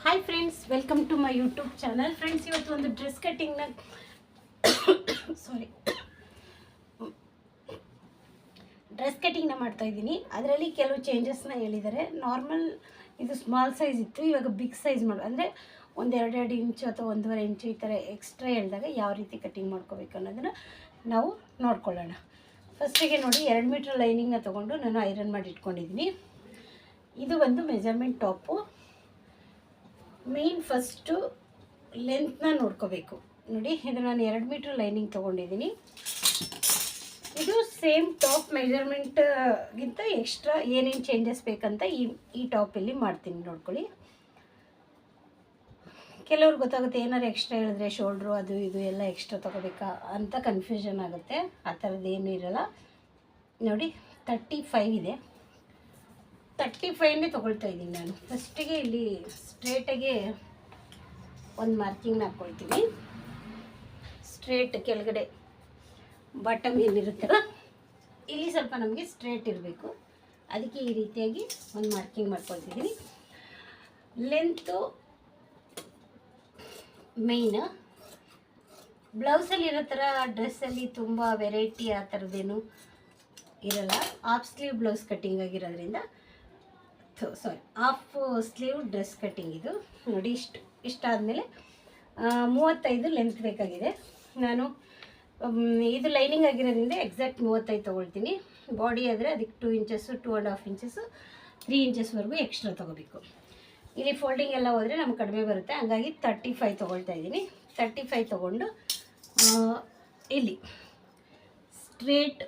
Hi friends, welcome to my YouTube channel. Friends, ಇವತ್ತು ಒಂದು dress ಕಟ್ಟಿಂಗ್ನ ಮಾಡ್ತಾ ಇದ್ದೀನಿ. ಅದರಲ್ಲಿ ಕೆಲವು ಚೇಂಜಸ್ನ ಹೇಳಿದ್ದಾರೆ. ನಾರ್ಮಲ್ ಇದು ಸ್ಮಾಲ್ ಸೈಜ್ ಇತ್ತು, ಇವಾಗ ಬಿಗ್ ಸೈಜ್ ಅಂದರೆ ಒಂದು 2 ಇಂಚು ಅಥವಾ 1.5 ಇಂಚು ಈ ಥರ ಎಕ್ಸ್ಟ್ರಾ ಹೇಳಿದಾಗ ಯಾವ ರೀತಿ ಕಟ್ಟಿಂಗ್ ಮಾಡ್ಕೋಬೇಕು ಅನ್ನೋದನ್ನು ನಾವು ನೋಡ್ಕೊಳ್ಳೋಣ. ಫಸ್ಟಿಗೆ ನೋಡಿ, 2 ಮೀಟ್ರ್ ಲೈನಿಂಗ್ನ ತೊಗೊಂಡು ನಾನು ಐರನ್ ಮಾಡಿ ಇಟ್ಕೊಂಡಿದ್ದೀನಿ. ಇದು ಒಂದು ಮೆಜರ್ಮೆಂಟ್ ಟಾಪು. ಮೇನ್ ಫಸ್ಟು ಲೆಂತ್ನ ನೋಡ್ಕೋಬೇಕು. ನೋಡಿ, ಇದು ನಾನು 2 ಮೀಟ್ರ್ ಲೈನಿಂಗ್ ತೊಗೊಂಡಿದ್ದೀನಿ. ಇದು ಸೇಮ್ ಟಾಪ್ ಮೆಜರ್ಮೆಂಟ್ಗಿಂತ ಎಕ್ಸ್ಟ್ರಾ ಏನೇನು ಚೇಂಜಸ್ ಬೇಕಂತ ಈ ಟಾಪಲ್ಲಿ ಮಾಡ್ತೀನಿ, ನೋಡ್ಕೊಳ್ಳಿ. ಕೆಲವ್ರಿಗೆ ಗೊತ್ತಾಗುತ್ತೆ, ಏನಾರು ಎಕ್ಸ್ಟ್ರಾ ಹೇಳಿದ್ರೆ ಶೋಲ್ಡ್ರು ಅದು ಇದು ಎಲ್ಲ ಎಕ್ಸ್ಟ್ರಾ ತೊಗೋಬೇಕಾ ಅಂತ ಕನ್ಫ್ಯೂಷನ್ ಆಗುತ್ತೆ. ಆ ಥರದ್ದು ಏನೂ ಇರೋಲ್ಲ. ನೋಡಿ, 35 ಇದೆ. 35ನೇ ತೊಗೊಳ್ತಾ ಇದ್ದೀನಿ ನಾನು. ಫಸ್ಟಿಗೆ ಇಲ್ಲಿ ಸ್ಟ್ರೇಟಾಗೆ ಒಂದು ಮಾರ್ಕಿಂಗ್ನ ಹಾಕ್ಕೊಳ್ತೀನಿ. ಸ್ಟ್ರೇಟ್ ಕೆಳಗಡೆ ಬಾಟಮ್ ಏನಿರುತ್ತಲ್ಲ, ಇಲ್ಲಿ ಸ್ವಲ್ಪ ನಮಗೆ ಸ್ಟ್ರೇಟ್ ಇರಬೇಕು. ಅದಕ್ಕೆ ಈ ರೀತಿಯಾಗಿ ಒಂದು ಮಾರ್ಕಿಂಗ್ ಮಾಡ್ಕೊಳ್ತಿದ್ದೀನಿ. Length main. ಬ್ಲೌಸಲ್ಲಿ ಇರೋ ಥರ ಡ್ರೆಸ್ಸಲ್ಲಿ ತುಂಬ ವೆರೈಟಿ ಆ ಥರದ್ದೇನು ಇರೋಲ್ಲ. ಹಾಫ್ ಸ್ಲೀವ್ ಬ್ಲೌಸ್ ಕಟ್ಟಿಂಗ್ ಆಗಿರೋದ್ರಿಂದ ಹಾಫ್ ಸ್ಲೀವ್ ಡ್ರೆಸ್ ಕಟ್ಟಿಂಗ್ ಇದು. ನೋಡಿ, ಇಷ್ಟಾದಮೇಲೆ 35 ಲೆಂತ್ ಬೇಕಾಗಿದೆ. ನಾನು ಇದು ಲೈನಿಂಗ್ ಆಗಿರೋದ್ರಿಂದ ಎಕ್ಸಾಕ್ಟ್ 35 ತೊಗೊಳ್ತೀನಿ. ಬಾಡಿ ಆದರೆ ಅದಕ್ಕೆ 2 ಇಂಚಸ್ಸು 2.5 ಇಂಚಸ್ಸು 3 ಇಂಚಸ್ವರೆಗೂ ಎಕ್ಸ್ಟ್ರಾ ತೊಗೋಬೇಕು. ಇಲ್ಲಿ ಫೋಲ್ಡಿಂಗ್ ಎಲ್ಲ ಹೋದರೆ ನಮ್ಗೆ ಕಡಿಮೆ ಬರುತ್ತೆ. ಹಂಗಾಗಿ 35 ತೊಗೊಳ್ತಾ ಇದ್ದೀನಿ. 35 ತೊಗೊಂಡು ಇಲ್ಲಿ ಸ್ಟ್ರೇಟ್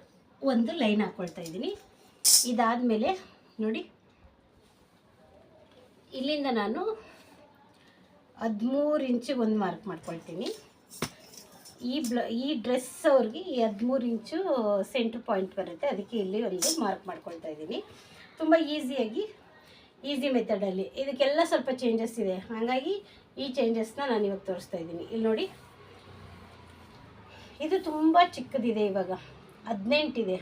ಒಂದು ಲೈನ್ ಹಾಕ್ಕೊಳ್ತಾ ಇದ್ದೀನಿ. ಇದಾದಮೇಲೆ ನೋಡಿ, ಇಲ್ಲಿಂದ ನಾನು 13 ಇಂಚಿಗೆ ಒಂದು ಮಾರ್ಕ್ ಮಾಡ್ಕೊಳ್ತೀನಿ. ಈ ಡ್ರೆಸ್ ಅವ್ರಿಗೆ ಈ 13 ಇಂಚು ಸೆಂಟ್ರ್ ಪಾಯಿಂಟ್ ಬರುತ್ತೆ. ಅದಕ್ಕೆ ಇಲ್ಲಿ ಒಂದು ಮಾರ್ಕ್ ಮಾಡ್ಕೊಳ್ತಾ ಇದ್ದೀನಿ. ತುಂಬ ಈಸಿ ಮೆಥಡಲ್ಲಿ. ಇದಕ್ಕೆಲ್ಲ ಸ್ವಲ್ಪ ಚೇಂಜಸ್ ಇದೆ, ಹಾಗಾಗಿ ಈ ಚೇಂಜಸ್ನ ನಾನು ಇವಾಗ ತೋರಿಸ್ತಾ ಇದ್ದೀನಿ. ಇಲ್ಲಿ ನೋಡಿ, ಇದು ತುಂಬ ಚಿಕ್ಕದಿದೆ. ಇವಾಗ 18 ಇದೆ.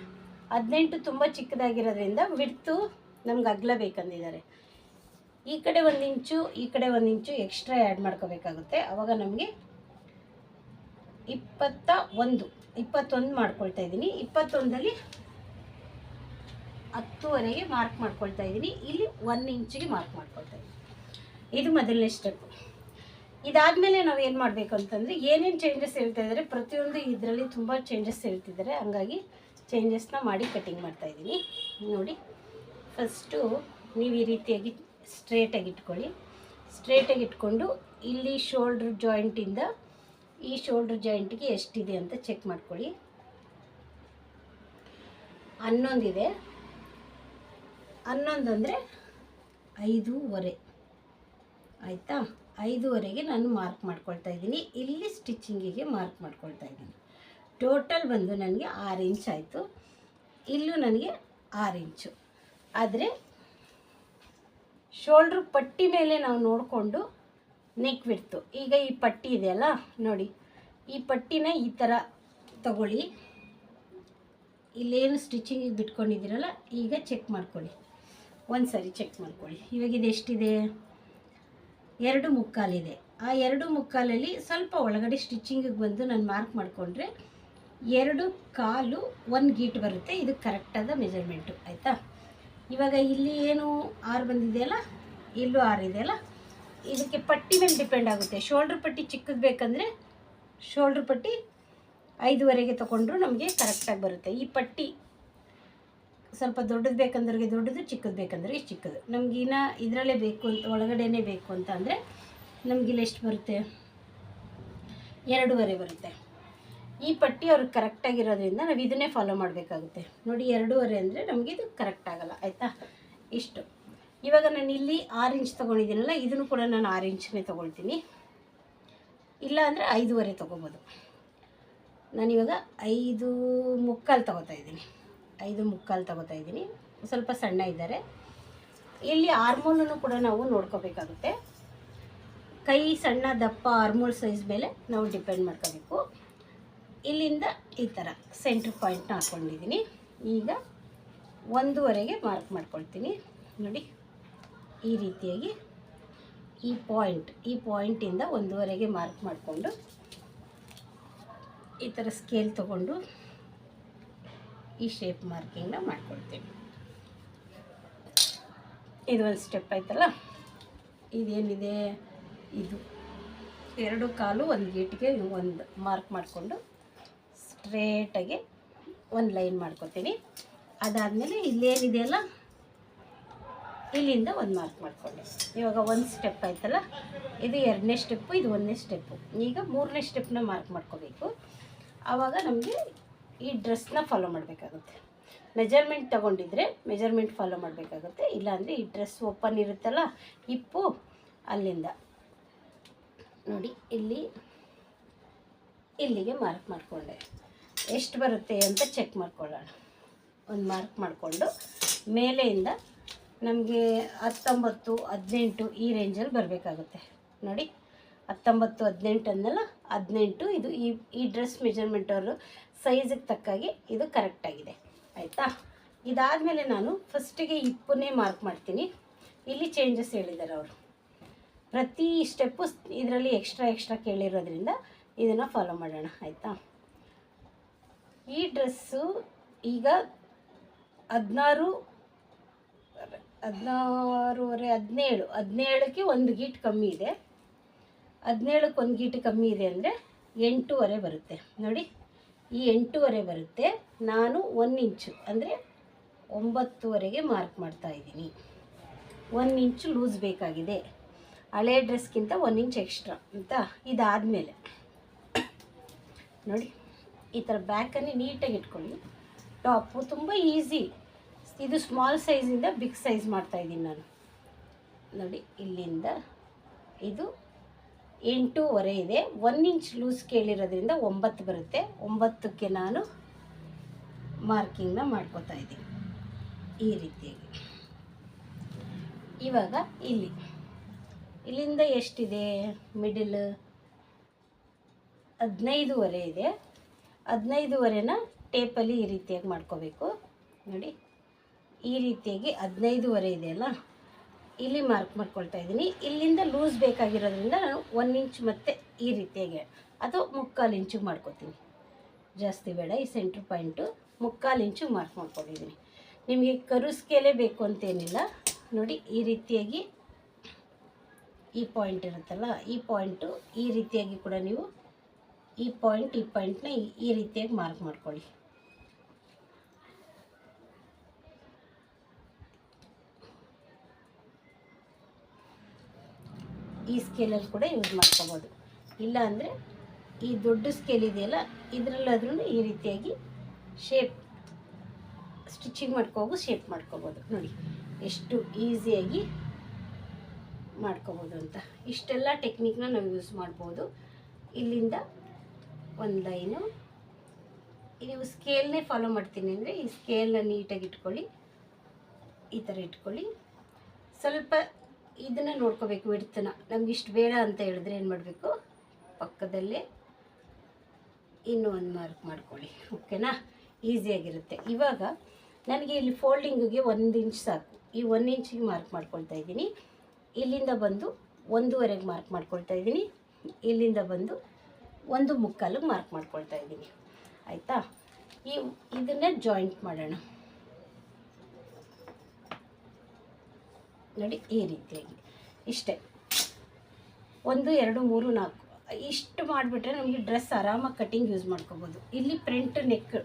18 ತುಂಬ ಚಿಕ್ಕದಾಗಿರೋದ್ರಿಂದ ವಿಡ್ತು ನಮ್ಗೆ ಅಗಲ ಬೇಕಂದಿದ್ದಾರೆ. ಈ ಕಡೆ 1 ಇಂಚು ಈ ಕಡೆ 1 ಇಂಚು ಎಕ್ಸ್ಟ್ರಾ ಆ್ಯಡ್ ಮಾಡ್ಕೋಬೇಕಾಗುತ್ತೆ. ಆವಾಗ ನಮಗೆ 21 ಮಾಡ್ಕೊಳ್ತಾ ಇದ್ದೀನಿ. 21ರಲ್ಲಿ 10ವರೆಗೆ ಮಾರ್ಕ್ ಮಾಡ್ಕೊಳ್ತಾ ಇದ್ದೀನಿ. ಇಲ್ಲಿ 1 ಇಂಚಿಗೆ ಮಾರ್ಕ್ ಮಾಡ್ಕೊಳ್ತಾ ಇದ್ದೀನಿ. ಇದು ಮೊದಲನೇ ಸ್ಟೆಪ್. ಇದಾದಮೇಲೆ ನಾವು ಏನು ಮಾಡಬೇಕು ಅಂತಂದರೆ, ಏನೇನು ಚೇಂಜಸ್ ಹೇಳ್ತಾ ಇದ್ದಾರೆ ಪ್ರತಿಯೊಂದು ಇದರಲ್ಲಿ ತುಂಬ ಚೇಂಜಸ್ ಹೇಳ್ತಿದ್ದಾರೆ. ಹಂಗಾಗಿ ಚೇಂಜಸ್ನ ಮಾಡಿ ಕಟ್ಟಿಂಗ್ ಮಾಡ್ತಾಯಿದ್ದೀನಿ. ನೋಡಿ, ಫಸ್ಟು ನೀವು ಈ ರೀತಿಯಾಗಿ ಸ್ಟ್ರೇಟಾಗಿ ಇಟ್ಕೊಳ್ಳಿ. ಸ್ಟ್ರೇಟಾಗಿ ಇಟ್ಕೊಂಡು ಇಲ್ಲಿ ಶೋಲ್ಡ್ರ್ ಜಾಯಿಂಟಿಂದ ಈ ಶೋಲ್ಡ್ರ್ ಜಾಯಿಂಟಿಗೆ ಎಷ್ಟಿದೆ ಅಂತ ಚೆಕ್ ಮಾಡ್ಕೊಳ್ಳಿ. 11 ಇದೆ. 11 ಅಂದರೆ 5.5 ಆಯಿತಾ. 5.5ಗೆ ನಾನು ಮಾರ್ಕ್ ಮಾಡ್ಕೊಳ್ತಾ ಇದ್ದೀನಿ. ಇಲ್ಲಿ ಸ್ಟಿಚಿಂಗಿಗೆ ಮಾರ್ಕ್ ಮಾಡ್ಕೊಳ್ತಾ ಇದ್ದೀನಿ. ಟೋಟಲ್ ಬಂದು ನನಗೆ 6 ಇಂಚ್ ಆಯಿತು. ಇಲ್ಲೂ ನನಗೆ 6 ಇಂಚು. ಆದರೆ ಶೋಲ್ಡ್ರ್ ಪಟ್ಟಿ ಮೇಲೆ ನಾವು ನೋಡಿಕೊಂಡು ನೆಕ್ ಬಿಡ್ತು. ಈಗ ಈ ಪಟ್ಟಿ ಇದೆಯಲ್ಲ ನೋಡಿ, ಈ ಪಟ್ಟಿನ ಈ ಥರ ತಗೊಳ್ಳಿ. ಇಲ್ಲೇನು ಸ್ಟಿಚಿಂಗಿಗೆ ಬಿಟ್ಕೊಂಡಿದ್ದೀರಲ್ಲ, ಈಗ ಚೆಕ್ ಮಾಡ್ಕೊಳ್ಳಿ. ಒಂದು ಸರಿ ಚೆಕ್ ಮಾಡ್ಕೊಳ್ಳಿ. ಇವಾಗ ಇದು ಎಷ್ಟಿದೆ? 2.25 ಇದೆ. ಆ 2.25 ಸ್ವಲ್ಪ ಒಳಗಡೆ ಸ್ಟಿಚಿಂಗಿಗೆ ಬಂದು ನಾನು ಮಾರ್ಕ್ ಮಾಡಿಕೊಂಡ್ರೆ 2.25 1 ಗೀಟ್ ಬರುತ್ತೆ. ಇದು ಕರೆಕ್ಟಾದ ಮೆಜರ್ಮೆಂಟು ಆಯಿತಾ. ಇವಾಗ ಇಲ್ಲಿ ಏನು 6 ಬಂದಿದೆಯಲ್ಲ, ಇಲ್ಲೂ 6 ಇದೆಯಲ್ಲ. ಇದಕ್ಕೆ ಪಟ್ಟಿ ಮೇಲೆ ಡಿಪೆಂಡ್ ಆಗುತ್ತೆ. ಶೋಲ್ಡ್ರ್ ಪಟ್ಟಿ ಚಿಕ್ಕದು ಬೇಕಂದರೆ ಶೋಲ್ಡ್ರ್ ಪಟ್ಟಿ 5.5 ತೊಗೊಂಡ್ರು ನಮಗೆ ಕರೆಕ್ಟಾಗಿ ಬರುತ್ತೆ. ಈ ಪಟ್ಟಿ ಸ್ವಲ್ಪ ದೊಡ್ಡದು ಬೇಕಂದ್ರಿಗೆ ದೊಡ್ಡದು, ಚಿಕ್ಕದು ಬೇಕಂದ್ರೆ ಚಿಕ್ಕದು. ನಮಗಿನ್ನ ಇದರಲ್ಲೇ ಬೇಕು ಅಂತ, ಒಳಗಡೆನೇ ಬೇಕು ಅಂತ ಅಂದರೆ ನಮಗಿಲ್ಲಿ ಎಷ್ಟು ಬರುತ್ತೆ? 2.5 ಬರುತ್ತೆ. ಈ ಪಟ್ಟಿ ಅವ್ರಿಗೆ ಕರೆಕ್ಟಾಗಿರೋದ್ರಿಂದ ನಾವು ಇದನ್ನೇ ಫಾಲೋ ಮಾಡಬೇಕಾಗುತ್ತೆ. ನೋಡಿ, 2.5 ಅಂದರೆ ನಮಗೆ ಇದು ಕರೆಕ್ಟ್ ಆಗೋಲ್ಲ ಆಯಿತಾ. ಇಷ್ಟು. ಇವಾಗ ನಾನು ಇಲ್ಲಿ 6 ಇಂಚ್ ತೊಗೊಂಡಿದ್ದೀನಲ್ಲ, ಇದನ್ನು ಕೂಡ ನಾನು 6 ಇಂಚನ್ನೇ ತೊಗೊಳ್ತೀನಿ. ಇಲ್ಲ ಅಂದರೆ 5.5 ತೊಗೋಬೋದು. ನಾನಿವಾಗ 5.25 ತೊಗೋತಾ ಇದ್ದೀನಿ. 5.25 ತೊಗೋತಾ ಇದ್ದೀನಿ. ಸ್ವಲ್ಪ ಸಣ್ಣ ಇದ್ದಾರೆ. ಇಲ್ಲಿ ಆರ್ಮೋಲನ್ನು ಕೂಡ ನಾವು ನೋಡ್ಕೋಬೇಕಾಗುತ್ತೆ. ಕೈ ಸಣ್ಣ ದಪ್ಪ ಆರ್ಮೋಲ್ ಸೈಜ್ ಮೇಲೆ ನಾವು ಡಿಪೆಂಡ್ ಮಾಡ್ಕೋಬೇಕು. ಇಲ್ಲಿಂದ ಈ ಥರ ಸೆಂಟ್ರ್ ಪಾಯಿಂಟ್ನ ಹಾಕ್ಕೊಂಡಿದ್ದೀನಿ. ಈಗ 1.5ಗೆ ಮಾರ್ಕ್ ಮಾಡ್ಕೊಳ್ತೀನಿ. ನೋಡಿ, ಈ ರೀತಿಯಾಗಿ ಈ ಪಾಯಿಂಟಿಂದ 1.5ಗೆ ಮಾರ್ಕ್ ಮಾಡಿಕೊಂಡು ಈ ಥರ ಸ್ಕೇಲ್ ತೊಗೊಂಡು ಈ ಶೇಪ್ ಮಾರ್ಕಿಂಗ್ನ ಮಾಡ್ಕೊಳ್ತೀವಿ. ಇದು ಒಂದು ಸ್ಟೆಪ್ ಆಯ್ತಲ್ಲ. ಇದೇನಿದೆ, ಇದು 2 ಕಾಲು ಒಂದು ಗೇಟಿಗೆ ಒಂದು ಮಾರ್ಕ್ ಮಾಡಿಕೊಂಡು ಸ್ಟ್ರೇಟಾಗಿ ಒಂದು ಲೈನ್ ಮಾಡ್ಕೊತೀನಿ. ಅದಾದಮೇಲೆ ಇಲ್ಲೇನಿದೆಯಲ್ಲ ಇಲ್ಲಿಂದ ಒಂದು ಮಾರ್ಕ್ ಮಾಡಿಕೊಂಡೆ. ಇವಾಗ ಒಂದು ಸ್ಟೆಪ್ ಆಯ್ತಲ್ಲ, ಇದು 2ನೇ ಸ್ಟೆಪ್ಪು, ಇದು 1ನೇ ಸ್ಟೆಪ್ಪು. ಈಗ 3ನೇ ಸ್ಟೆಪ್ನ ಮಾರ್ಕ್ ಮಾಡ್ಕೋಬೇಕು. ಆವಾಗ ನಮಗೆ ಈ ಡ್ರೆಸ್ನ ಫಾಲೋ ಮಾಡಬೇಕಾಗುತ್ತೆ. ಮೆಜರ್ಮೆಂಟ್ ತೊಗೊಂಡಿದ್ರೆ ಮೆಜರ್ಮೆಂಟ್ ಫಾಲೋ ಮಾಡಬೇಕಾಗುತ್ತೆ. ಇಲ್ಲಾಂದರೆ ಈ ಡ್ರೆಸ್ ಓಪನ್ ಇರುತ್ತಲ್ಲ ಹಿಪ್ಪು, ಅಲ್ಲಿಂದ ನೋಡಿ ಇಲ್ಲಿಗೆ ಮಾರ್ಕ್ ಮಾಡಿಕೊಂಡೆ. ಎಷ್ಟು ಬರುತ್ತೆ ಅಂತ ಚೆಕ್ ಮಾಡ್ಕೊಳ್ಳೋಣ. ಒಂದು ಮಾರ್ಕ್ ಮಾಡಿಕೊಂಡು ಮೇಲೆಯಿಂದ ನಮಗೆ 19, 18 ಈ ರೇಂಜಲ್ಲಿ ಬರಬೇಕಾಗುತ್ತೆ. ನೋಡಿ 19, 18 ಅಂದಲ್ಲ, 18 ಇದು ಈ ಡ್ರೆಸ್ ಮೆಜರ್ಮೆಂಟ್ ಅವರು ಸೈಜಿಗೆ ತಕ್ಕಾಗಿ ಇದು ಕರೆಕ್ಟಾಗಿದೆ ಆಯಿತಾ. ಇದಾದಮೇಲೆ ನಾನು ಫಸ್ಟಿಗೆ ಹಿಪ್ಪನ್ನೇ ಮಾರ್ಕ್ ಮಾಡ್ತೀನಿ. ಇಲ್ಲಿ ಚೇಂಜಸ್ ಹೇಳಿದ್ದಾರೆ ಅವರು. ಪ್ರತಿ ಸ್ಟೆಪ್ಪು ಇದರಲ್ಲಿ ಎಕ್ಸ್ಟ್ರಾ ಕೇಳಿರೋದ್ರಿಂದ ಇದನ್ನು ಫಾಲೋ ಮಾಡೋಣ ಆಯಿತಾ. ಈ ಡ್ರೆಸ್ಸು ಈಗ 17ಕ್ಕೆ ಒಂದು ಗೀಟ್ ಕಮ್ಮಿ ಇದೆ. 17ಕ್ಕೆ ಒಂದು ಗೀಟ್ ಕಮ್ಮಿ ಇದೆ ಅಂದರೆ 8.5 ಬರುತ್ತೆ. ನೋಡಿ ಈ 8.5 ಬರುತ್ತೆ. ನಾನು 1 ಇಂಚು ಅಂದರೆ 9.5ಗೆ ಮಾರ್ಕ್ ಮಾಡ್ತಾಯಿದ್ದೀನಿ. 1 ಇಂಚು ಲೂಸ್ ಬೇಕಾಗಿದೆ, ಹಳೆ ಡ್ರೆಸ್ಗಿಂತ 1 ಇಂಚ್ ಎಕ್ಸ್ಟ್ರಾ ಅಂತ. ಇದಾದಮೇಲೆ ನೋಡಿ ಈ ಥರ ಬ್ಯಾಕನ್ನು ನೀಟಾಗಿ ಇಟ್ಕೊಳ್ಳಿ. ಟಾಪು ತುಂಬ ಈಸಿ. ಇದು ಸ್ಮಾಲ್ ಸೈಜಿಂದ ಬಿಗ್ ಸೈಜ್ ಮಾಡ್ತಾಯಿದ್ದೀನಿ ನಾನು. ನೋಡಿ ಇಲ್ಲಿಂದ ಇದು 8.5 ಇದೆ. 1 ಇಂಚ್ ಲೂಸ್ ಕೇಳಿರೋದ್ರಿಂದ 9 ಬರುತ್ತೆ. 9ಕ್ಕೆ ನಾನು ಮಾರ್ಕಿಂಗ್ನ ಮಾಡ್ಕೋತಾ ಇದ್ದೀನಿ ಈ ರೀತಿಯಾಗಿ. ಇವಾಗ ಇಲ್ಲಿಂದ ಎಷ್ಟಿದೆ, ಮಿಡಲ್ 15.5 ಇದೆ. 15.5ನ ಟೇಪಲ್ಲಿ ಈ ರೀತಿಯಾಗಿ ಮಾಡ್ಕೋಬೇಕು. ನೋಡಿ ಈ ರೀತಿಯಾಗಿ 15.5 ಇದೆಯಲ್ಲ, ಇಲ್ಲಿ ಮಾರ್ಕ್ ಮಾಡ್ಕೊಳ್ತಾ ಇದ್ದೀನಿ. ಇಲ್ಲಿಂದ ಲೂಸ್ ಬೇಕಾಗಿರೋದ್ರಿಂದ ನಾನು 1 ಇಂಚ್ ಮತ್ತು ಈ ರೀತಿಯಾಗಿ ಅಥವಾ 3/4 ಇಂಚಿಗೆ ಮಾಡ್ಕೊತೀನಿ. ಜಾಸ್ತಿ ಬೇಡ. ಈ ಸೆಂಟ್ರ್ ಪಾಯಿಂಟು 3/4 ಇಂಚಿಗೆ ಮಾರ್ಕ್ ಮಾಡ್ಕೊಂಡಿದ್ದೀನಿ. ನಿಮಗೆ ಕರು ಸ್ಕೇಲೇ ಬೇಕು ಅಂತೇನಿಲ್ಲ. ನೋಡಿ ಈ ರೀತಿಯಾಗಿ ಈ ಪಾಯಿಂಟ್ ಇರುತ್ತಲ್ಲ, ಈ ಪಾಯಿಂಟು ಈ ರೀತಿಯಾಗಿ ಕೂಡ ನೀವು ಈ ಪಾಯಿಂಟ್ನ ಈ ರೀತಿಯಾಗಿ ಮಾರ್ಕ್ ಮಾಡ್ಕೊಳ್ಳಿ. ಈ ಸ್ಕೇಲಲ್ಲಿ ಕೂಡ ಯೂಸ್ ಮಾಡ್ಕೋಬೋದು. ಇಲ್ಲ ಅಂದರೆ ಈ ದೊಡ್ಡ ಸ್ಕೇಲ್ ಇದೆಯಲ್ಲ, ಇದರಲ್ಲಾದ್ರೂ ಈ ರೀತಿಯಾಗಿ ಶೇಪ್ ಸ್ಟಿಚಿಂಗ್ ಶೇಪ್ ಮಾಡ್ಕೋಬೋದು. ನೋಡಿ ಎಷ್ಟು ಈಸಿಯಾಗಿ ಮಾಡ್ಕೋಬೋದು ಅಂತ. ಇಷ್ಟೆಲ್ಲ ಟೆಕ್ನಿಕ್ನ ನಾವು ಯೂಸ್ ಮಾಡ್ಬೋದು. ಇಲ್ಲಿಂದ ಒಂದು ಲೈನು, ನೀವು ಸ್ಕೇಲ್ನೇ ಫಾಲೋ ಮಾಡ್ತೀನಿ ಅಂದರೆ ಈ ಸ್ಕೇಲ್ನ ನೀಟಾಗಿ ಇಟ್ಕೊಳ್ಳಿ. ಈ ಥರ ಇಟ್ಕೊಳ್ಳಿ. ಸ್ವಲ್ಪ ಇದನ್ನು ನೋಡ್ಕೋಬೇಕು, ವಿಡ್ತನ. ನಮ್ಗೆ ಇಷ್ಟು ಬೇಡ ಅಂತ ಹೇಳಿದ್ರೆ ಏನು ಮಾಡಬೇಕು, ಪಕ್ಕದಲ್ಲೇ ಇನ್ನೂ ಒಂದು ಮಾರ್ಕ್ ಮಾಡ್ಕೊಳ್ಳಿ. ಓಕೆನಾ, ಈಸಿಯಾಗಿರುತ್ತೆ. ಇವಾಗ ನನಗೆ ಇಲ್ಲಿ ಫೋಲ್ಡಿಂಗಿಗೆ 1 ಇಂಚ್ ಸಾಕು. ಈ 1 ಇಂಚಿಗೆ ಮಾರ್ಕ್ ಮಾಡ್ಕೊಳ್ತಾ ಇದ್ದೀನಿ. ಇಲ್ಲಿಂದ ಬಂದು 1.5ಗೆ ಮಾರ್ಕ್ ಮಾಡ್ಕೊಳ್ತಾ ಇದ್ದೀನಿ. ಇಲ್ಲಿಂದ ಬಂದು 1.75ಗೆ ಮಾರ್ಕ್ ಮಾಡ್ಕೊಳ್ತಾ ಇದ್ದೀನಿ ಆಯಿತಾ. ಇದನ್ನೇ ಜಾಯಿಂಟ್ ಮಾಡೋಣ. ನೋಡಿ ಈ ರೀತಿಯಾಗಿ ಇಷ್ಟೇ. 1, 2, 3, 4 ಇಷ್ಟು ಮಾಡಿಬಿಟ್ರೆ ನಮಗೆ ಡ್ರೆಸ್ ಆರಾಮಾಗಿ ಕಟ್ಟಿಂಗ್ ಯೂಸ್ ಮಾಡ್ಕೋಬೋದು. ಇಲ್ಲಿ ಫ್ರಂಟ್ ನೆಕ್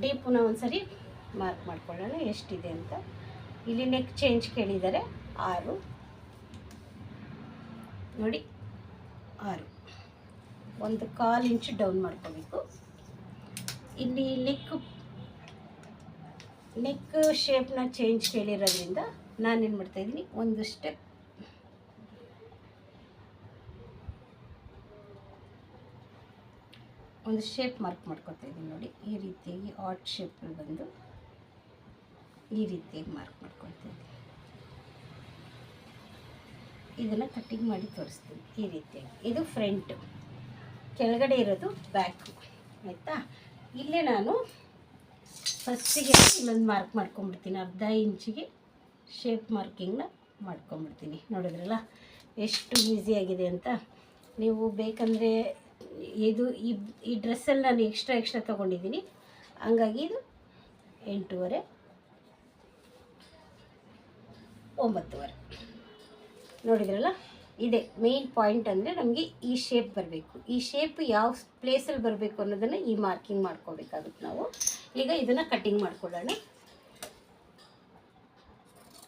ಡೀಪನ್ನ ಒಂದು ಸರಿ ಮಾರ್ಕ್ ಮಾಡ್ಕೊಳ್ಳೋಣ ಎಷ್ಟಿದೆ ಅಂತ. ಇಲ್ಲಿ ನೆಕ್ ಚೇಂಜ್ ಕೇಳಿದ್ದಾರೆ 6. ನೋಡಿ 6, 1/4 ಇಂಚ್ ಡೌನ್ ಮಾಡ್ಕೋಬೇಕು. ಇಲ್ಲಿ ನೆಕ್ ಶೇಪ್ನ ಚೇಂಜ್ ಕೇಳಿರೋದ್ರಿಂದ ನಾನೇನು ಮಾಡ್ತಾಯಿದ್ದೀನಿ, ಒಂದು ಸ್ಟೆಪ್ ಒಂದು ಶೇಪ್ ಮಾರ್ಕ್ ಮಾಡ್ಕೊತಾ ಇದ್ದೀನಿ. ನೋಡಿ ಈ ರೀತಿಯಾಗಿ ಆರ್ಟ್ ಶೇಪಲ್ಲಿ ಬಂದು ಈ ರೀತಿಯಾಗಿ ಮಾರ್ಕ್ ಮಾಡ್ಕೊಳ್ತಾ ಇದ್ದೀನಿ. ಇದನ್ನು ಕಟ್ಟಿಂಗ್ ಮಾಡಿ ತೋರಿಸ್ತೀನಿ ಈ ರೀತಿಯಾಗಿ. ಇದು ಫ್ರಂಟು, ಕೆಳಗಡೆ ಇರೋದು ಬ್ಯಾಕು ಆಯಿತಾ. ಇಲ್ಲೇ ನಾನು ಫಸ್ಟಿಗೆ ಇಲ್ಲೊಂದು ಮಾರ್ಕ್ ಮಾಡ್ಕೊಂಡ್ಬಿಡ್ತೀನಿ. 1/2 ಇಂಚಿಗೆ ಶೇಪ್ ಮಾರ್ಕಿಂಗ್ನ ಮಾಡ್ಕೊಂಬಿಡ್ತೀನಿ. ನೋಡಿದ್ರಲ್ಲ ಎಷ್ಟು ಈಸಿಯಾಗಿದೆ ಅಂತ. ನೀವು ಬೇಕಂದರೆ ಇದು ಈ ಡ್ರೆಸ್ಸಲ್ಲಿ ನಾನು ಎಕ್ಸ್ಟ್ರಾ ತೊಗೊಂಡಿದ್ದೀನಿ, ಹಂಗಾಗಿ ಇದು 8:30 9:30. ನೋಡಿದ್ರಲ್ಲ, ಇದೆ ಮೇನ್ ಪಾಯಿಂಟ್. ಅಂದರೆ ನಮಗೆ ಈ ಶೇಪ್ ಬರಬೇಕು. ಈ ಶೇಪ್ ಯಾವ ಪ್ಲೇಸಲ್ಲಿ ಬರಬೇಕು ಅನ್ನೋದನ್ನು ಈ ಮಾರ್ಕಿಂಗ್ ಮಾಡ್ಕೋಬೇಕಾಗುತ್ತೆ ನಾವು. ಈಗ ಇದನ್ನು ಕಟ್ಟಿಂಗ್ ಮಾಡ್ಕೊಳ್ಳೋಣ.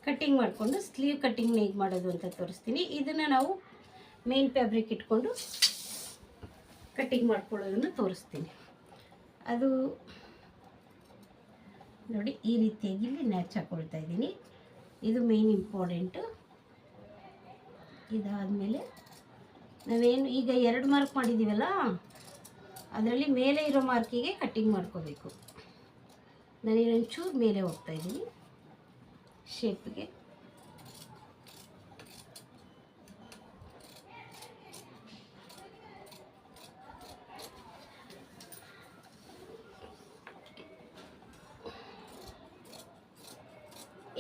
ಕಟ್ಟಿಂಗ್ ಮಾಡಿಕೊಂಡು ಸ್ಲೀವ್ ಕಟ್ಟಿಂಗ್ನ ಹೇಗೆ ಮಾಡೋದು ಅಂತ ತೋರಿಸ್ತೀನಿ. ಇದನ್ನು ನಾವು ಮೇನ್ ಫ್ಯಾಬ್ರಿಕ್ ಇಟ್ಕೊಂಡು ಕಟ್ಟಿಂಗ್ ಮಾಡ್ಕೊಳ್ಳೋದನ್ನು ತೋರಿಸ್ತೀನಿ. ಅದು ನೋಡಿ, ಈ ರೀತಿಯಾಗಿ ಇಲ್ಲಿ ನ್ಯಾಚ್ ಹಾಕ್ಕೊಳ್ತಾ ಇದ್ದೀನಿ. ಇದು ಮೇನ್ ಇಂಪಾರ್ಟೆಂಟು. ಇದಾದಮೇಲೆ ನಾವೇನು ಈಗ 2 ಮಾರ್ಕ್ ಮಾಡಿದ್ದೀವಲ್ಲ, ಅದರಲ್ಲಿ ಮೇಲೆ ಇರೋ ಮಾರ್ಕಿಗೆ ಕಟ್ಟಿಂಗ್ ಮಾಡ್ಕೋಬೇಕು. ನಾನೇನೊಂಚೂರು ಮೇಲೆ ಹೋಗ್ತಾಯಿದ್ದೀನಿ ಶೇಪ್ಗೆ.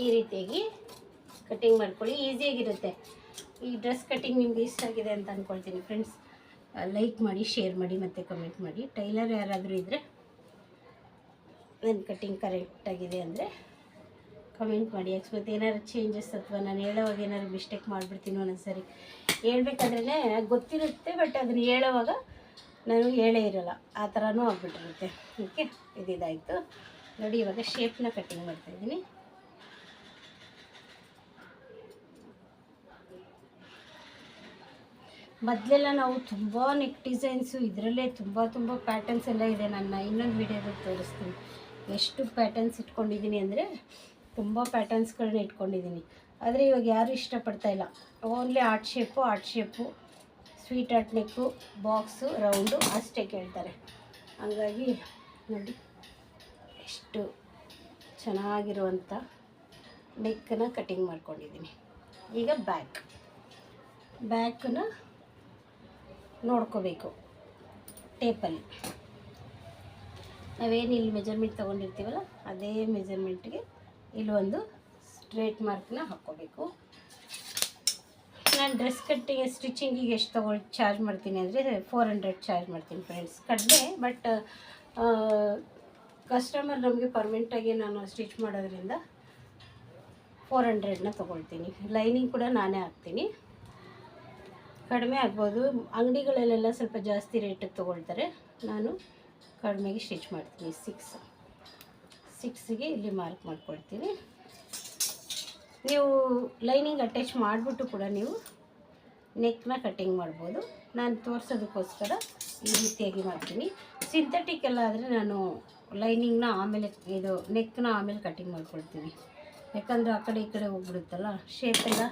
ಈ ರೀತಿಯಾಗಿ ಕಟ್ಟಿಂಗ್ ಮಾಡ್ಕೊಳ್ಳಿ, ಈಸಿಯಾಗಿರುತ್ತೆ. ಈ ಡ್ರೆಸ್ ಕಟ್ಟಿಂಗ್ ನಿಮ್ಗೆ ಇಷ್ಟ ಆಗಿದೆ ಅಂತ ಅಂದ್ಕೊಳ್ತೀನಿ ಫ್ರೆಂಡ್ಸ್. ಲೈಕ್ ಮಾಡಿ, ಶೇರ್ ಮಾಡಿ ಮತ್ತು ಕಮೆಂಟ್ ಮಾಡಿ. ಟೈಲರ್ ಯಾರಾದರೂ ಇದ್ದರೆ ನನ್ನ ಕಟ್ಟಿಂಗ್ ಕರೆಕ್ಟಾಗಿದೆ ಅಂದರೆ ಕಮೆಂಟ್ ಮಾಡಿ. ಅಕಸ್ಮಾತ್ ಏನಾದ್ರು ಚೇಂಜಸ್ ಅಥವಾ ನಾನು ಹೇಳೋವಾಗ ಏನಾದ್ರು ಮಿಸ್ಟೇಕ್ ಮಾಡಿಬಿಡ್ತೀನೋ ಒಂದೊಂದ್ಸರಿ. ಹೇಳ್ಬೇಕಾದ್ರೇ ಗೊತ್ತಿರುತ್ತೆ, ಬಟ್ ಅದನ್ನು ಹೇಳೋವಾಗ ನಾನು ಹೇಳೇ ಇರೋಲ್ಲ, ಆ ಥರನೂ ಆಗ್ಬಿಟ್ಟಿರುತ್ತೆ. ಓಕೆ, ಇದಾಯಿತು ನೋಡಿ. ಇವಾಗ ಶೇಪ್ನ ಕಟ್ಟಿಂಗ್ ಮಾಡ್ತಾಯಿದ್ದೀನಿ. ಮೊದಲೆಲ್ಲ ನಾವು ತುಂಬ ನೆಕ್ ಡಿಸೈನ್ಸು ಇದರಲ್ಲೇ ತುಂಬ ಪ್ಯಾಟರ್ನ್ಸ್ ಎಲ್ಲ ಇದೆ. ನನ್ನ ಇನ್ನೊಂದು ವೀಡಿಯೋದಲ್ಲಿ ತೋರಿಸ್ತೀನಿ. ಎಷ್ಟು ಪ್ಯಾಟರ್ನ್ಸ್ ಇಟ್ಕೊಂಡಿದ್ದೀನಿ ಅಂದರೆ ತುಂಬ ಪ್ಯಾಟರ್ನ್ಸ್ಗಳನ್ನ ಇಟ್ಕೊಂಡಿದ್ದೀನಿ. ಆದರೆ ಇವಾಗ ಯಾರೂ ಇಷ್ಟಪಡ್ತಾಯಿಲ್ಲ. Only heart shape, sweetheart neck, box, round ಅಷ್ಟೇ ಕೇಳ್ತಾರೆ. ಹಂಗಾಗಿ ನೋಡಿ ಎಷ್ಟು ಚೆನ್ನಾಗಿರುವಂಥ ನೆಕ್ಕನ್ನು ಕಟ್ಟಿಂಗ್ ಮಾಡ್ಕೊಂಡಿದ್ದೀನಿ. ಈಗ ಬ್ಯಾಕನ್ನು ನೋಡ್ಕೋಬೇಕು ಟೇಪಲ್ಲಿ. ನಾವೇನು ಇಲ್ಲಿ ಮೆಜರ್ಮೆಂಟ್ ತೊಗೊಂಡಿರ್ತೀವಲ್ಲ, ಅದೇ ಮೆಜರ್ಮೆಂಟ್ಗೆ ಇಲ್ಲೊಂದು ಸ್ಟ್ರೇಟ್ ಮಾರ್ಕ್ನ ಹಾಕ್ಕೋಬೇಕು. ನಾನು ಡ್ರೆಸ್ ಸ್ಟಿಚಿಂಗಿಗೆ ಎಷ್ಟು ಚಾರ್ಜ್ ಮಾಡ್ತೀನಿ ಅಂದರೆ 400 ಚಾರ್ಜ್ ಮಾಡ್ತೀನಿ ಫ್ರೆಂಡ್ಸ್. ಕಡಿಮೆ, ಬಟ್ ಕಸ್ಟಮರ್ ನಮಗೆ ಪರ್ಮನೆಂಟಾಗಿ ನಾನು ಸ್ಟಿಚ್ ಮಾಡೋದ್ರಿಂದ 400ನ ತೊಗೊಳ್ತೀನಿ. ಲೈನಿಂಗ್ ಕೂಡ ನಾನೇ ಹಾಕ್ತೀನಿ. ಕಡಿಮೆ ಆಗ್ಬೋದು, ಅಂಗಡಿಗಳಲ್ಲೆಲ್ಲ ಸ್ವಲ್ಪ ಜಾಸ್ತಿ ರೇಟಿಗೆ ತೊಗೊಳ್ತಾರೆ. ನಾನು ಕಡಿಮೆಗೆ ಸ್ಟಿಚ್ ಮಾಡ್ತೀನಿ. 6ಗೆ ಇಲ್ಲಿ ಮಾರ್ಕ್ ಮಾಡ್ಕೊಳ್ತೀನಿ. ನೀವು ಲೈನಿಂಗ್ ಅಟ್ಯಾಚ್ ಮಾಡಿಬಿಟ್ಟು ಕೂಡ ನೀವು ನೆಕ್ನ ಕಟ್ಟಿಂಗ್ ಮಾಡ್ಬೋದು. ನಾನು ತೋರಿಸೋದಕ್ಕೋಸ್ಕರ ಈ ರೀತಿಯಾಗಿ ಮಾಡ್ತೀನಿ. ಸಿಂಥೆಟಿಕ್ ಎಲ್ಲ ಆದರೆ ನಾನು ಲೈನಿಂಗ್ನ ಆಮೇಲೆ, ಇದು ನೆಕ್ನ ಆಮೇಲೆ ಕಟ್ಟಿಂಗ್ ಮಾಡ್ಕೊಳ್ತೀನಿ. ಯಾಕಂದರೆ ಆ ಕಡೆ ಈ ಕಡೆ ಹೋಗ್ಬಿಡುತ್ತಲ್ಲ, ಶೇಪೆಲ್ಲ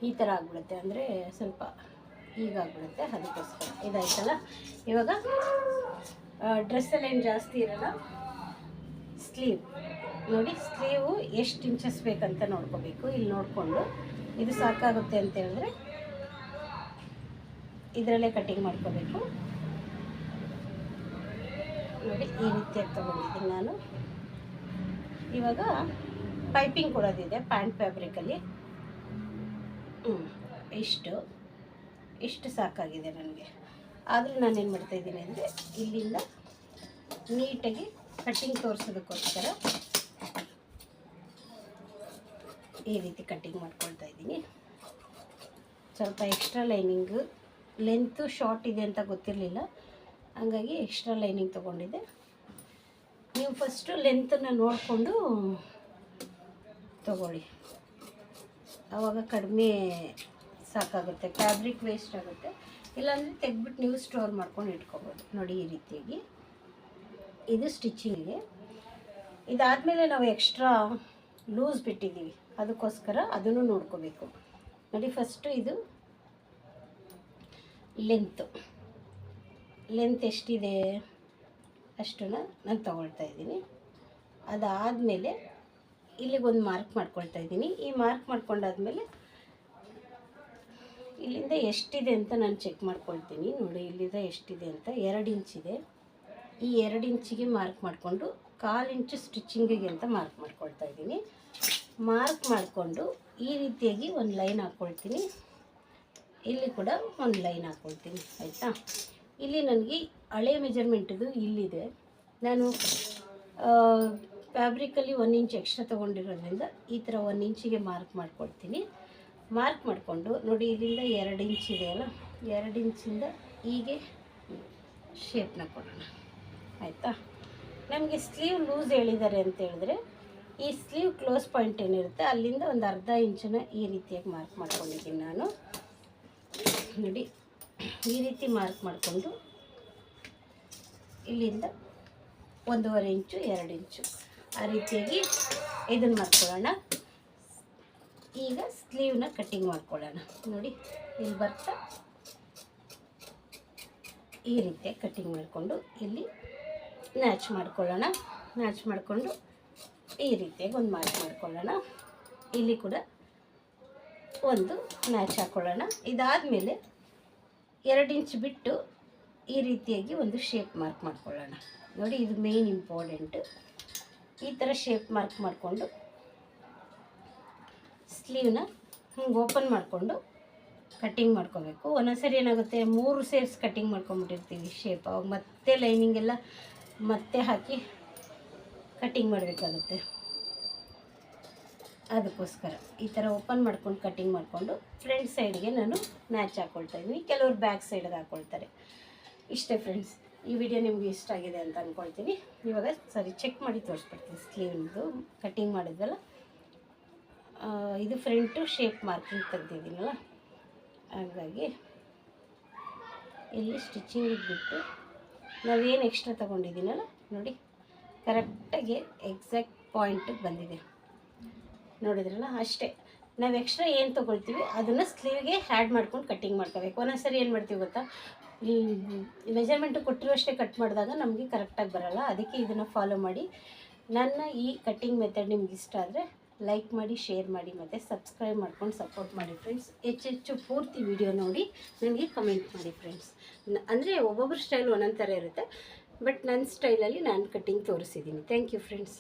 ಈ ಥರ ಆಗಿಬಿಡುತ್ತೆ, ಅಂದರೆ ಸ್ವಲ್ಪ ಹೀಗಾಗ್ಬಿಡುತ್ತೆ. ಅದಕ್ಕೋಸ್ಕರ ಇದಾಯ್ತಲ್ಲ. ಇವಾಗ ಡ್ರೆಸ್ಸಲ್ಲಿ ಏನು ಜಾಸ್ತಿ ಇರೋಲ್ಲ. ಸ್ಲೀವ್ ನೋಡಿ, ಸ್ಲೀವು ಎಷ್ಟು ಇಂಚಸ್ ಬೇಕಂತ ನೋಡ್ಕೋಬೇಕು. ಇಲ್ಲಿ ನೋಡಿಕೊಂಡು ಇದು ಸಾಕಾಗುತ್ತೆ ಅಂತ ಹೇಳಿದ್ರೆ ಇದರಲ್ಲೇ ಕಟ್ಟಿಂಗ್ ಮಾಡ್ಕೋಬೇಕು. ನೋಡಿ, ಈ ರೀತಿಯಾಗಿ ತೊಗೊಂಡಿದ್ದೀನಿ ನಾನು. ಇವಾಗ ಪೈಪಿಂಗ್ ಕೊಡೋದಿದೆ ಪ್ಯಾಂಟ್ ಫ್ಯಾಬ್ರಿಕಲ್ಲಿ. ಇಷ್ಟು ಸಾಕಾಗಿದೆ ನನಗೆ. ಆದರೂ ನಾನೇನು ಮಾಡ್ತಾಯಿದ್ದೀನಿ ಅಂದರೆ ಇಲ್ಲಿಂದ ನೀಟಾಗಿ ಕಟ್ಟಿಂಗ್ ತೋರಿಸೋದಕ್ಕೋಸ್ಕರ ಈ ರೀತಿ ಕಟ್ಟಿಂಗ್ ಮಾಡ್ಕೊಳ್ತಾ ಇದ್ದೀನಿ. ಸ್ವಲ್ಪ ಎಕ್ಸ್ಟ್ರಾ ಲೈನಿಂಗು, ಲೆಂತು ಶಾರ್ಟ್ ಇದೆ ಅಂತ ಗೊತ್ತಿರಲಿಲ್ಲ, ಹಾಗಾಗಿ ಎಕ್ಸ್ಟ್ರಾ ಲೈನಿಂಗ್ ತೊಗೊಂಡಿದ್ದೆ. ನೀವು ಫಸ್ಟು ಲೆಂತನ್ನು ನೋಡಿಕೊಂಡು ತಗೊಳ್ಳಿ, ಆವಾಗ ಕಡಿಮೆ ಸಾಕಾಗುತ್ತೆ, ಫ್ಯಾಬ್ರಿಕ್ ವೇಸ್ಟ್ ಆಗುತ್ತೆ. ಇಲ್ಲಾಂದರೆ ತೆಗೆದ್ಬಿಟ್ಟು ನೀವು ಸ್ಟೋರ್ ಮಾಡ್ಕೊಂಡು ಇಟ್ಕೊಬೋದು. ನೋಡಿ, ಈ ರೀತಿಯಾಗಿ ಇದು ಸ್ಟಿಚಿಂಗಿಗೆ. ಇದಾದಮೇಲೆ ನಾವು ಎಕ್ಸ್ಟ್ರಾ ಲೂಸ್ ಬಿಟ್ಟಿದ್ದೀವಿ, ಅದಕ್ಕೋಸ್ಕರ ಅದನ್ನು ನೋಡ್ಕೋಬೇಕು. ನೋಡಿ, ಫಸ್ಟು ಇದು ಲೆಂತ್ ಎಷ್ಟಿದೆ ಅಷ್ಟನ್ನು ನಾನು ತೊಗೊಳ್ತಾ ಇದ್ದೀನಿ. ಅದಾದಮೇಲೆ ಇಲ್ಲಿಗೊಂದು ಮಾರ್ಕ್ ಮಾಡ್ಕೊಳ್ತಾ ಇದ್ದೀನಿ. ಈ ಮಾರ್ಕ್ ಮಾಡ್ಕೊಂಡಾದ್ಮೇಲೆ ಇಲ್ಲಿಂದ ಎಷ್ಟಿದೆ ಅಂತ ನಾನು ಚೆಕ್ ಮಾಡ್ಕೊಳ್ತೀನಿ. ನೋಡಿ, ಇಲ್ಲಿಂದ ಎಷ್ಟಿದೆ ಅಂತ 2 ಇಂಚಿದೆ. ಈ 2 ಇಂಚಿಗೆ ಮಾರ್ಕ್ ಮಾಡಿಕೊಂಡು 1/4 ಇಂಚು ಸ್ಟಿಚಿಂಗಿಗೆ ಅಂತ ಮಾರ್ಕ್ ಮಾಡ್ಕೊಳ್ತಾ ಇದ್ದೀನಿ. ಮಾರ್ಕ್ ಮಾಡಿಕೊಂಡು ಈ ರೀತಿಯಾಗಿ ಒಂದು ಲೈನ್ ಹಾಕ್ಕೊಳ್ತೀನಿ. ಇಲ್ಲಿ ಕೂಡ ಒಂದು ಲೈನ್ ಹಾಕ್ಕೊಳ್ತೀನಿ ಆಯಿತಾ. ಇಲ್ಲಿ ನನಗೆ ಹಳೆ ಮೆಜರ್ಮೆಂಟಿದು ಇಲ್ಲಿದೆ. ನಾನು ಫ್ಯಾಬ್ರಿಕಲ್ಲಿ 1 ಇಂಚ್ ಎಕ್ಸ್ಟ್ರಾ ತೊಗೊಂಡಿರೋದ್ರಿಂದ ಈ ಥರ 1 ಇಂಚಿಗೆ ಮಾರ್ಕ್ ಮಾಡ್ಕೊಳ್ತೀನಿ. ಮಾರ್ಕ್ ಮಾಡಿಕೊಂಡು ನೋಡಿ, ಇಲ್ಲಿಂದ 2 ಇಂಚ್ ಇದೆಯಲ್ಲ, 2 ಇಂಚಿಂದ ಹೀಗೆ ಶೇಪ್ನ ಕೊಡೋಣ ಆಯಿತಾ. ನಮಗೆ ಸ್ಲೀವ್ ಲೂಸ್ ಹೇಳಿದ್ದಾರೆ ಅಂತ ಹೇಳಿದ್ರೆ, ಈ ಸ್ಲೀವ್ ಕ್ಲೋಸ್ ಪಾಯಿಂಟ್ ಏನಿರುತ್ತೆ ಅಲ್ಲಿಂದ ಒಂದು ಅರ್ಧ ಇಂಚನ್ನ ಈ ರೀತಿಯಾಗಿ ಮಾರ್ಕ್ ಮಾಡ್ಕೊಂಡಿದ್ದೀನಿ ನಾನು. ನೋಡಿ, ಈ ರೀತಿ ಮಾರ್ಕ್ ಮಾಡಿಕೊಂಡು ಇಲ್ಲಿಂದ 1.5 ಇಂಚು 2 ಇಂಚು ಆ ರೀತಿಯಾಗಿ ಇದನ್ನು ಮಾಡ್ಕೊಳ್ಳೋಣ. ಈಗ ಸ್ಲೀವ್ನ ಕಟ್ಟಿಂಗ್ ಮಾಡ್ಕೊಳ್ಳೋಣ. ನೋಡಿ, ಇಲ್ಲಿ ಬರ್ತಾ ಈ ರೀತಿಯಾಗಿ ಕಟ್ಟಿಂಗ್ ಮಾಡಿಕೊಂಡು ಇಲ್ಲಿ ನ್ಯಾಚ್ ಮಾಡ್ಕೊಳ್ಳೋಣ. ನ್ಯಾಚ್ ಮಾಡಿಕೊಂಡು ಈ ರೀತಿಯಾಗಿ ಒಂದು ಮಾರ್ಕ್ ಮಾಡ್ಕೊಳ್ಳೋಣ. ಇಲ್ಲಿ ಕೂಡ ಒಂದು ನ್ಯಾಚ್ ಹಾಕ್ಕೊಳ್ಳೋಣ. ಇದಾದಮೇಲೆ 2 ಇಂಚ್ ಬಿಟ್ಟು ಈ ರೀತಿಯಾಗಿ ಒಂದು ಶೇಪ್ ಮಾರ್ಕ್ ಮಾಡ್ಕೊಳ್ಳೋಣ. ನೋಡಿ, ಇದು ಮೇನ್ ಇಂಪಾರ್ಟೆಂಟು. ಈ ಥರ ಶೇಪ್ ಮಾರ್ಕ್ ಮಾಡಿಕೊಂಡು ಸ್ಲೀವ್ನ ಹಿಂಗೆ ಓಪನ್ ಮಾಡಿಕೊಂಡು ಕಟ್ಟಿಂಗ್ ಮಾಡ್ಕೋಬೇಕು. ಒಂದೊಂದ್ಸರಿ ಏನಾಗುತ್ತೆ, 3 ಸೇರ್ಸ್ ಕಟ್ಟಿಂಗ್ ಮಾಡ್ಕೊಂಬಿಟ್ಟಿರ್ತೀವಿ ಶೇಪ್, ಅವಾಗ ಮತ್ತೆ ಲೈನಿಂಗ್ ಎಲ್ಲ ಮತ್ತೆ ಹಾಕಿ ಕಟ್ಟಿಂಗ್ ಮಾಡಬೇಕಾಗುತ್ತೆ. ಅದಕ್ಕೋಸ್ಕರ ಈ ಥರ ಓಪನ್ ಮಾಡ್ಕೊಂಡು ಕಟ್ಟಿಂಗ್ ಮಾಡಿಕೊಂಡು ಫ್ರಂಟ್ ಸೈಡ್ಗೆ ನಾನು ನ್ಯಾಚ್ ಹಾಕ್ಕೊಳ್ತಾ ಇದ್ದೀನಿ. ಕೆಲವರು ಬ್ಯಾಕ್ ಸೈಡ್ಗೆ ಹಾಕ್ಕೊಳ್ತಾರೆ. ಇಷ್ಟೇ ಫ್ರೆಂಡ್ಸ್, ಈ ವಿಡಿಯೋ ನಿಮಗೆ ಇಷ್ಟ ಆಗಿದೆ ಅಂತ ಅಂದ್ಕೊಳ್ತೀನಿ. ಇವಾಗ ಸರಿ ಚೆಕ್ ಮಾಡಿ ತೋರಿಸ್ಬಿಡ್ತೀನಿ. ಸ್ಲೀವ್ದು ಕಟ್ಟಿಂಗ್ ಮಾಡಿದ್ವಲ್ಲ, ಇದು ಫ್ರಂಟು ಶೇಪ್ ಮಾರ್ಕಿಂಗ್ ತೆಗ್ದಿದ್ದೀನಲ್ಲ, ಹಾಗಾಗಿ ಇಲ್ಲಿ ಸ್ಟಿಚಿಂಗಿಗೆ ಬಿಟ್ಟು ನಾವೇನು ಎಕ್ಸ್ಟ್ರಾ ತೊಗೊಂಡಿದ್ದೀನಲ್ಲ ನೋಡಿ, ಕರೆಕ್ಟಾಗಿ ಎಕ್ಸಾಕ್ಟ್ ಪಾಯಿಂಟಿಗೆ ಬಂದಿದೆ. ನೋಡಿದ್ರಲ್ಲ, ಅಷ್ಟೇ. ನಾವು ಎಕ್ಸ್ಟ್ರಾ ಏನು ತೊಗೊಳ್ತೀವಿ ಅದನ್ನು ಸ್ಲೀವ್ಗೆ ಆ್ಯಡ್ ಮಾಡ್ಕೊಂಡು ಕಟ್ಟಿಂಗ್ ಮಾಡ್ಕೋಬೇಕು. ಒಂದೊಂದ್ಸರಿ ಏನು ಮಾಡ್ತೀವಿ ಗೊತ್ತಾ, ಈ ಮೆಜರ್ಮೆಂಟು ಕೊಟ್ಟಿರೋಷ್ಟೇ ಕಟ್ ಮಾಡಿದಾಗ ನಮಗೆ ಕರೆಕ್ಟಾಗಿ ಬರೋಲ್ಲ. ಅದಕ್ಕೆ ಇದನ್ನು ಫಾಲೋ ಮಾಡಿ. ನನ್ನ ಈ ಕಟ್ಟಿಂಗ್ ಮೆಥಡ್ ನಿಮ್ಗೆ ಇಷ್ಟ ಆದರೆ ಲೈಕ್ ಮಾಡಿ, ಶೇರ್ ಮಾಡಿ ಮತ್ತು ಸಬ್ಸ್ಕ್ರೈಬ್ ಮಾಡ್ಕೊಂಡು ಸಪೋರ್ಟ್ ಮಾಡಿ ಫ್ರೆಂಡ್ಸ್. ಹೆಚ್ಚು ಪೂರ್ತಿ ವಿಡಿಯೋ ನೋಡಿ ನನಗೆ ಕಮೆಂಟ್ ಮಾಡಿ ಫ್ರೆಂಡ್ಸ್. ಅಂದರೆ ಒಬ್ಬೊಬ್ಬರ ಸ್ಟೈಲ್ ಒಂದೊಂದು ಥರ ಇರುತ್ತೆ, ಬಟ್ ನನ್ನ ಸ್ಟೈಲಲ್ಲಿ ನಾನು ಕಟ್ಟಿಂಗ್ ತೋರಿಸಿದ್ದೀನಿ. Thank you friends.